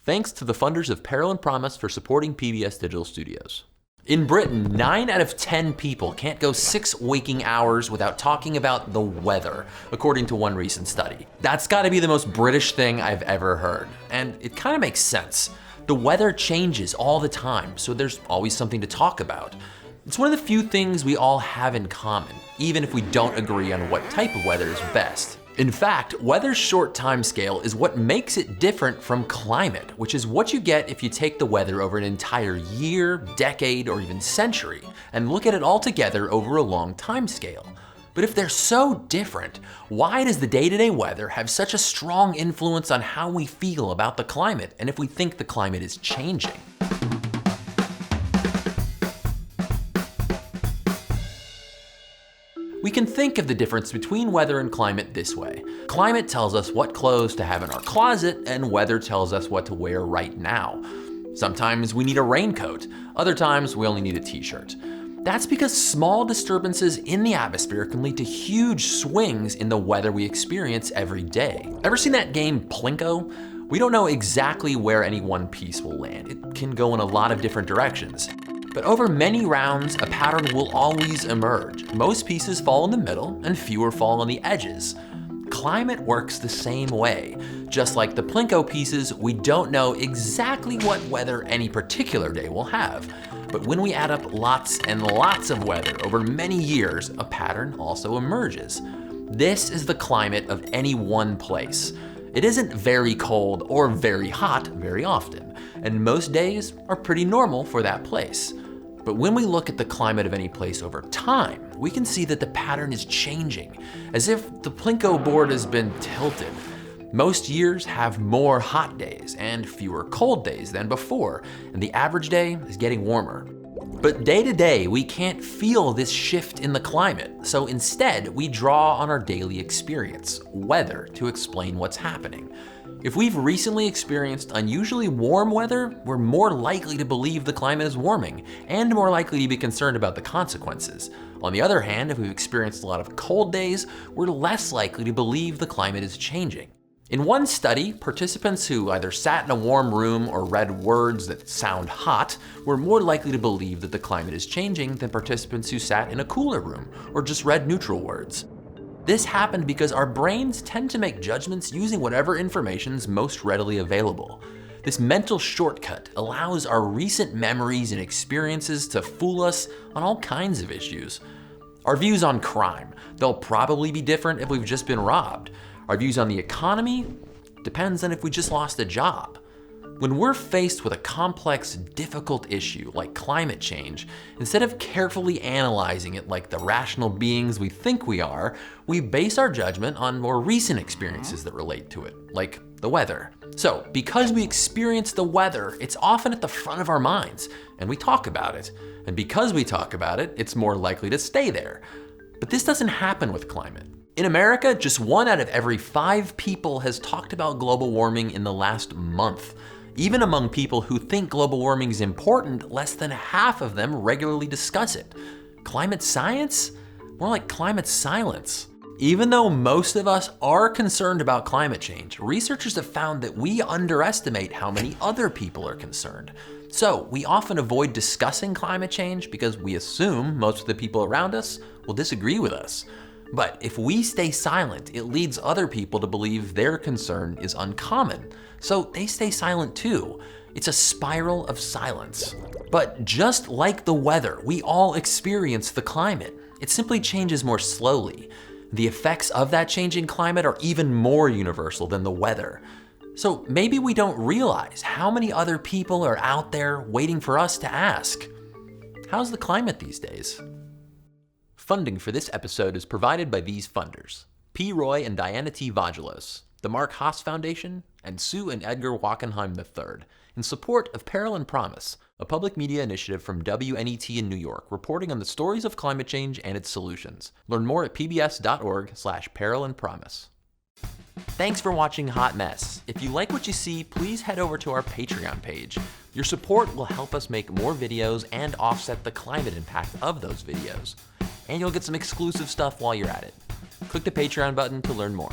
Thanks to the funders of Peril Promise for supporting PBS Digital Studios. In Britain, 9 out of 10 people can't go 6 waking hours without talking about the weather, according to one recent study. That's gotta be the most British thing I've ever heard. And it kinda makes sense. The weather changes all the time, so there's always something to talk about. It's one of the few things we all have in common, even if we don't agree on what type of weather is best. In fact, weather's short time scale is what makes it different from climate, which is what you get if you take the weather over an entire year, decade, or even century, and look at it all together over a long time scale. But if they're so different, why does the day-to-day weather have such a strong influence on how we feel about the climate, and if we think the climate is changing? We can think of the difference between weather and climate this way. Climate tells us what clothes to have in our closet, and weather tells us what to wear right now. Sometimes we need a raincoat, other times we only need a t-shirt. That's because small disturbances in the atmosphere can lead to huge swings in the weather we experience every day. Ever seen that game Plinko? We don't know exactly where any one piece will land. It can go in a lot of different directions. But over many rounds, a pattern will always emerge. Most pieces fall in the middle and fewer fall on the edges. Climate works the same way. Just like the Plinko pieces, we don't know exactly what weather any particular day will have. But when we add up lots and lots of weather over many years, a pattern also emerges. This is the climate of any one place. It isn't very cold or very hot very often, and most days are pretty normal for that place. But when we look at the climate of any place over time, we can see that the pattern is changing, as if the Plinko board has been tilted. Most years have more hot days and fewer cold days than before, and the average day is getting warmer. But day to day, we can't feel this shift in the climate, so instead we draw on our daily experience, weather, to explain what's happening. If we've recently experienced unusually warm weather, we're more likely to believe the climate is warming, and more likely to be concerned about the consequences. On the other hand, if we've experienced a lot of cold days, we're less likely to believe the climate is changing. In one study, participants who either sat in a warm room or read words that sound hot were more likely to believe that the climate is changing than participants who sat in a cooler room or just read neutral words. This happened because our brains tend to make judgments using whatever information is most readily available. This mental shortcut allows our recent memories and experiences to fool us on all kinds of issues. Our views on crime, they'll probably be different if we've just been robbed. Our views on the economy depends on if we just lost a job. When we're faced with a complex, difficult issue like climate change, instead of carefully analyzing it like the rational beings we think we are, we base our judgment on more recent experiences that relate to it, like the weather. So, because we experience the weather, it's often at the front of our minds, and we talk about it. And because we talk about it, it's more likely to stay there. But this doesn't happen with climate. In America, just 1 out of every 5 people has talked about global warming in the last month. Even among people who think global warming is important, less than half of them regularly discuss it. Climate science? More like climate silence. Even though most of us are concerned about climate change, researchers have found that we underestimate how many other people are concerned. So we often avoid discussing climate change because we assume most of the people around us will disagree with us. But if we stay silent, it leads other people to believe their concern is uncommon, so they stay silent too. It's a spiral of silence. But just like the weather, we all experience the climate. It simply changes more slowly. The effects of that changing climate are even more universal than the weather. So maybe we don't realize how many other people are out there waiting for us to ask, how's the climate these days? Funding for this episode is provided by these funders: P. Roy and Diana T. Vagelos, the Mark Haas Foundation, and Sue and Edgar Wackenheim III, in support of Peril Promise, a public media initiative from WNET in New York, reporting on the stories of climate change and its solutions. Learn more at pbs.org/perilandpromise. Thanks for watching Hot Mess. If you like what you see, please head over to our Patreon page. Your support will help us make more videos and offset the climate impact of those videos. And you'll get some exclusive stuff while you're at it. Click the Patreon button to learn more.